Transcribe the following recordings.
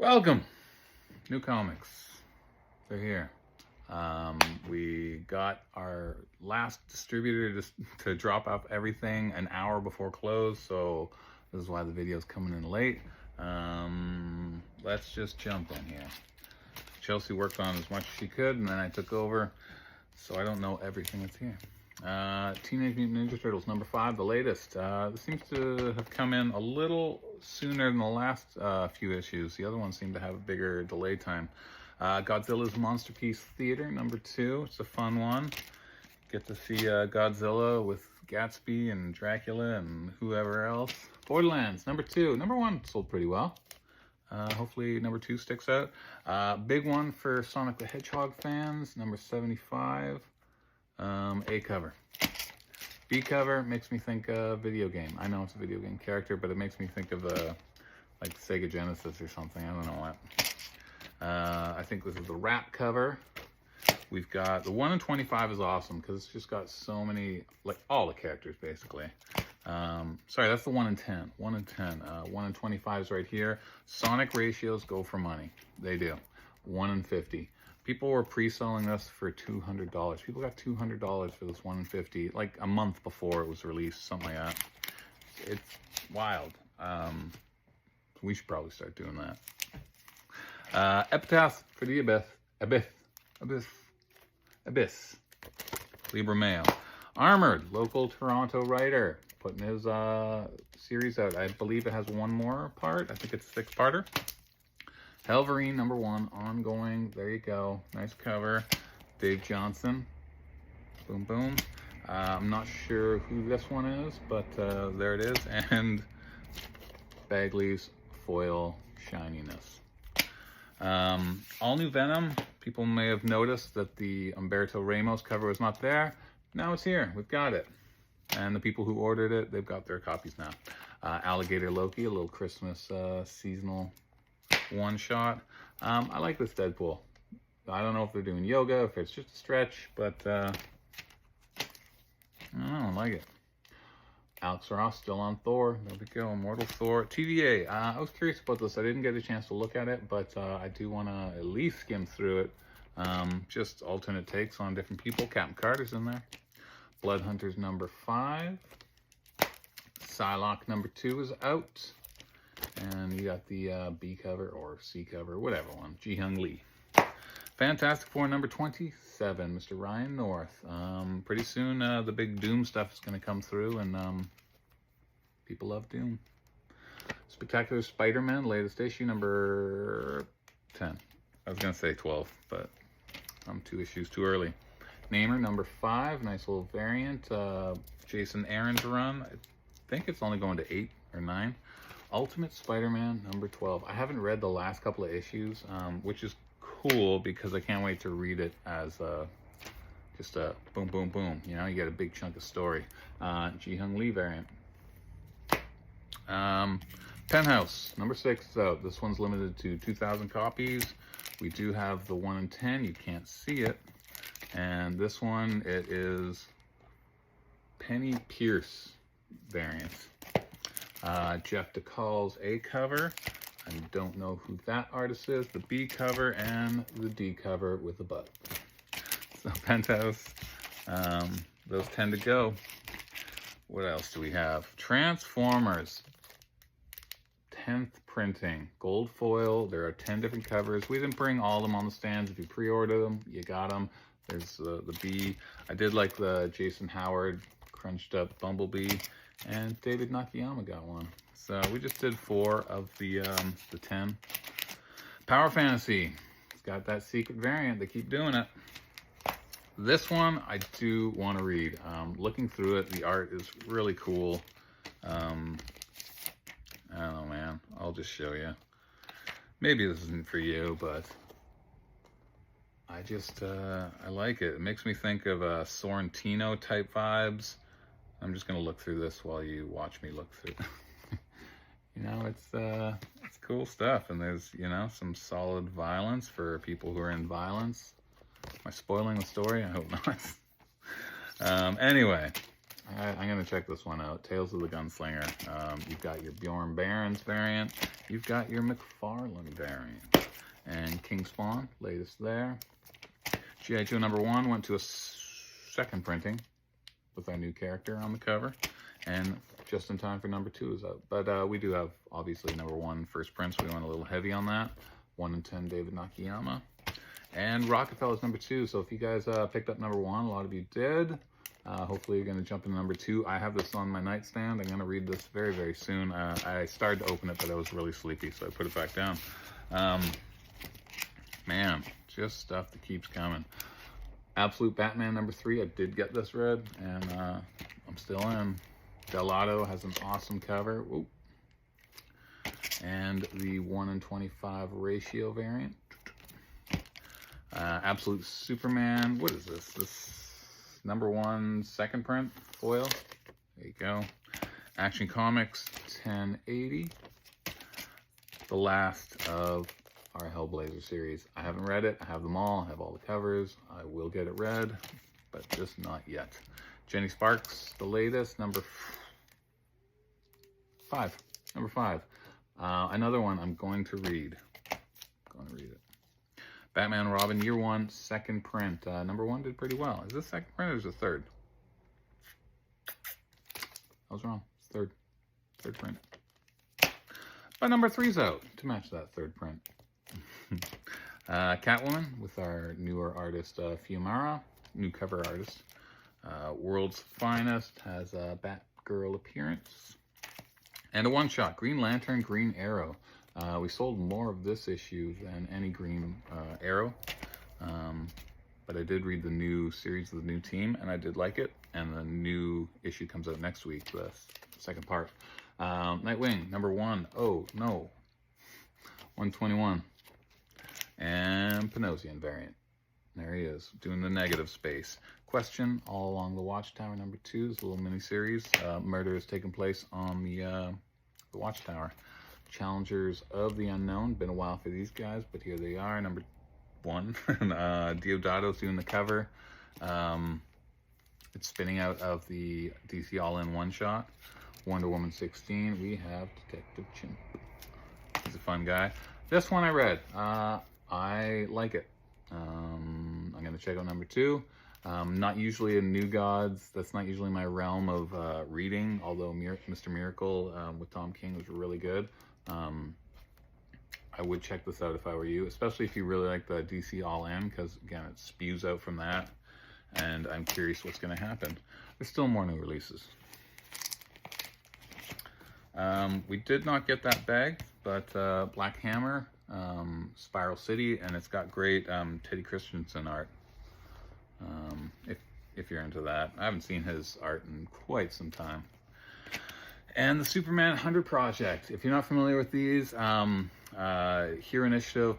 Welcome, new comics. They're here. We got our last distributor to drop off everything an hour before close, so this is why the video's coming in late. Let's just jump in here. Chelsea worked on as much as she could, and then I took over, so I don't know everything that's here. Teenage Mutant Ninja Turtles #5, the latest. This seems to have come in a little sooner than the last few issues. The other ones seem to have a bigger delay time. Godzilla's Monster Piece Theater #2. It's a fun one. Get to see Godzilla with Gatsby and Dracula and whoever else. Borderlands #2. #1 sold pretty well. Hopefully #2 sticks out. Big one for Sonic the Hedgehog fans, #75. A cover. B cover makes me think of video game. I know it's a video game character, but it makes me think of like Sega Genesis or something. I don't know what. I think this is the wrap cover. We've got the 1 in 25 is awesome because it's just got so many, like all the characters basically. Sorry, that's the 1 in 10. 1 in 10. 1 in 25 is right here. Sonic ratios go for money. They do. 1 in 50. People were pre-selling this for $200. People got $200 for this 1 in 50, like a month before it was released, something like that. It's wild. We should probably start doing that. Epitaph for the Abyss. Libra Mail. Armored, local Toronto writer, putting his series out. I believe it has one more part. I think it's a 6-parter. Helverine #1, ongoing. There you go. Nice cover. Dave Johnson. Boom, boom. I'm not sure who this one is, but there it is. And Bagley's foil shininess. All new Venom. People may have noticed that the Umberto Ramos cover was not there. Now it's here. We've got it. And the people who ordered it, they've got their copies now. Alligator Loki, a little Christmas seasonal one-shot. I like this Deadpool. I don't know if they're doing yoga, if it's just a stretch, but I don't know, I like it. Alex Ross still on Thor. There we go, Immortal Thor. TVA. I was curious about this. I didn't get a chance to look at it, but I do want to at least skim through it. Just alternate takes on different people. Captain Carter's in there. Blood Hunters #5. Psylocke #2 is out. And you got the B cover or C cover, whatever one. Ji-Hung Lee. Fantastic Four #27, Mr. Ryan North. Pretty soon the big Doom stuff is going to come through, and people love Doom. Spectacular Spider-Man, latest issue #10. I was going to say 12, but I'm 2 issues too early. Namer #5, nice little variant. Jason Aaron's run. I think it's only going to 8 or 9. Ultimate Spider-Man #12. I haven't read the last couple of issues, which is cool because I can't wait to read it as just a boom, boom, boom. You know, you get a big chunk of story. Ji-Hung Lee variant. Penthouse #6 is out. This one's limited to 2,000 copies. We do have the 1 in 10. You can't see it. And this one, it is Penny Pierce variant. Jeff DeCall's A cover. I don't know who that artist is. The B cover and the D cover with a butt. So Penthouse, those tend to go. What else do we have? Transformers. 10th printing. Gold foil. There are 10 different covers. We didn't bring all of them on the stands. If you pre-order them, you got them. There's the B. I did like the Jason Howard crunched up Bumblebee. And David Nakayama got one. So we just did 4 of the 10. Power Fantasy. It's got that secret variant. They keep doing it. This one I do want to read. Looking through it, the art is really cool. I don't know, man. I'll just show you. Maybe this isn't for you, but I just, I like it. It makes me think of Sorrentino type vibes. I'm just gonna look through this while you watch me look through. You know, it's cool stuff, and there's, you know, some solid violence for people who are in violence. Am I spoiling the story? I hope not. Anyway, I'm going to check this one out. Tales of the Gunslinger. You've got your Bjorn Barons variant. You've got your McFarlane variant. And King Spawn, latest there. G.I. Joe #1 went to a second printing with our new character on the cover. And just in time for #2 is out. But we do have, obviously, #1 first prints. We went a little heavy on that. 1 in 10 David Nakayama. And Rockefeller's #2. So if you guys picked up #1, a lot of you did. Hopefully you're going to jump into #2. I have this on my nightstand. I'm going to read this very, very soon. I started to open it, but I was really sleepy, so I put it back down. Man, just stuff that keeps coming. Absolute Batman #3. I did get this read, and I'm still in. Delato has an awesome cover. Whoop. And the 1 in 25 ratio variant. Absolute Superman. What is this? This #1 second print foil. There you go. Action Comics 1080. The last of our Hellblazer series. I haven't read it. I have them all. I have all the covers. I will get it read, but just not yet. Jenny Sparks, the latest, #5. #5. Another one I'm going to read. It. Batman and Robin Year 1 second print. #1 did pretty well. Is this second print or is it third? I was wrong. It's third. Third print. But #3's out to match that third print. Catwoman with our newer artist Fiumara, new cover artist. World's Finest has a Batgirl appearance. And a one-shot, Green Lantern, Green Arrow. We sold more of this issue than any Green Arrow. But I did read the new series of the new team, and I did like it. And the new issue comes out next week, the second part. Nightwing, #1. Oh, no. 121. And Panosian variant. There he is, doing the negative space. Question, All Along the Watchtower #2 is a little mini-series. Murder is taking place on the Watchtower. Challengers of the Unknown. Been a while for these guys, but here they are, #1. Deodato's doing the cover. It's spinning out of the DC All-In one-shot. Wonder Woman 16. We have Detective Chimp. He's a fun guy. This one I read. I like it. I'm going to check out #2. Not usually a New Gods. That's not usually my realm of reading, although Mr. Miracle with Tom King was really good. I would check this out if I were you, especially if you really like the DC All-In, because, again, it spews out from that, and I'm curious what's going to happen. There's still more new releases. We did not get that bag, but Black Hammer, Spiral City, and it's got great Teddy Christensen art. If you're into that. I haven't seen his art in quite some time. And the Superman 100 Project. If you're not familiar with these, Hero Initiative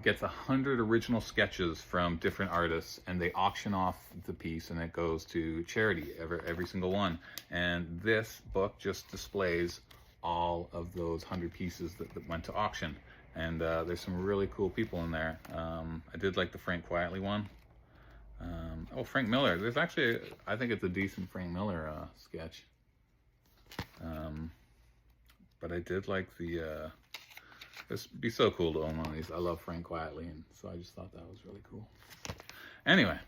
gets 100 original sketches from different artists, and they auction off the piece, and it goes to charity, every single one. And this book just displays all of those 100 pieces that went to auction. And there's some really cool people in there. I did like the Frank Quietly one. Frank Miller. There's actually, I think it's a decent Frank Miller sketch. But I did like the, it'd be so cool to own one of these. I love Frank Quietly, and so I just thought that was really cool. Anyway,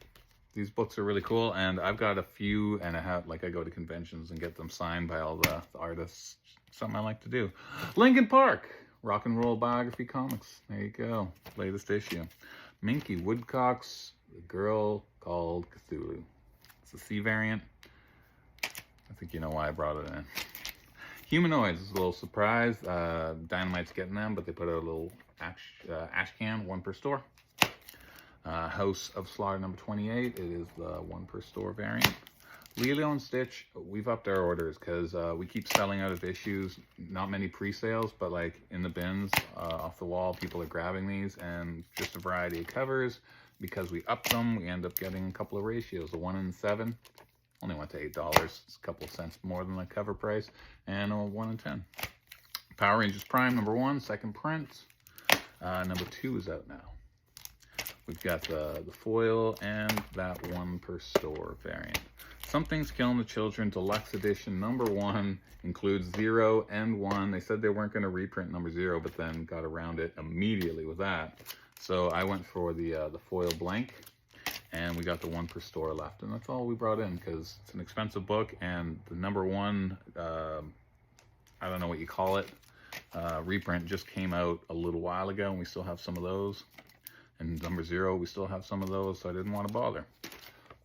these books are really cool, and I've got a few, and I go to conventions and get them signed by all the artists. Something I like to do. Linkin Park, Rock and Roll Biography Comics. There you go, latest issue. Minky Woodcock's The Girl Called Cthulhu. It's a C variant. I think you know why I brought it in. Humanoids is a little surprise. Dynamite's getting them, but they put out a little ash can, 1 per store. House of Slaughter #28. It is the 1 per store variant. Lilo and Stitch, we've upped our orders because we keep selling out of issues. Not many pre-sales, but like in the bins off the wall, people are grabbing these, and just a variety of covers. Because we upped them, we end up getting a couple of ratios. A 1 in 7 only went to $8. It's a couple of cents more than the cover price. And a 1 in 10. Power Rangers Prime #1, second print. #2 is out now. We've got the foil and that 1 per store variant. Something's Killing the Children Deluxe Edition #1 includes 0 and 1. They said they weren't going to reprint #0, but then got around it immediately with that. So I went for the foil blank, and we got the 1 per store left, and that's all we brought in because it's an expensive book, and the #1, I don't know what you call it, reprint just came out a little while ago, and we still have some of those. And #0, we still have some of those, so I didn't want to bother.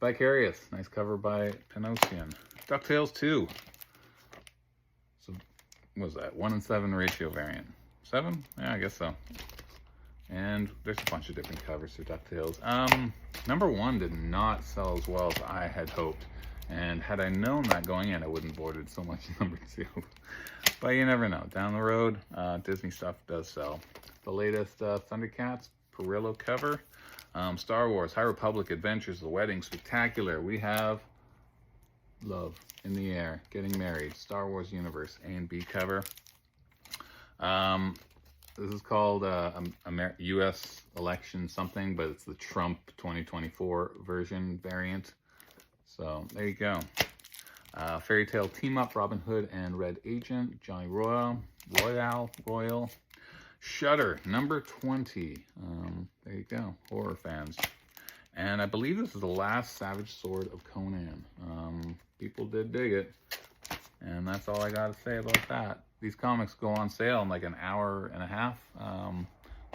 Vicarious, nice cover by Pinocchio. DuckTales 2. So, what was that? 1:7 ratio variant. 7? Yeah, I guess so. And there's a bunch of different covers for DuckTales. #1 did not sell as well as I had hoped. And had I known that going in, I wouldn't have ordered so much #2. But you never know. Down the road, Disney stuff does sell. The latest Thundercats Perillo cover. Star Wars, High Republic Adventures, The Wedding Spectacular. We have Love in the Air, Getting Married, Star Wars Universe, A and B cover. This is called U.S. election something, but it's the Trump 2024 version variant. So there you go. Fairy Tale Team Up, Robin Hood and Red Agent, Johnny Royal. Shudder, #20. There you go, horror fans. And I believe this is the last Savage Sword of Conan. People did dig it. And that's all I got to say about that. These comics go on sale in like an hour and a half.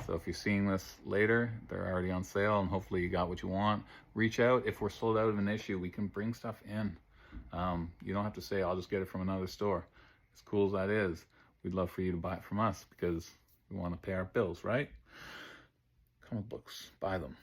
So if you're seeing this later, they're already on sale, and hopefully you got what you want. Reach out. If we're sold out of an issue, we can bring stuff in. You don't have to say, I'll just get it from another store. As cool as that is, we'd love for you to buy it from us because we want to pay our bills, right? Comic books, buy them.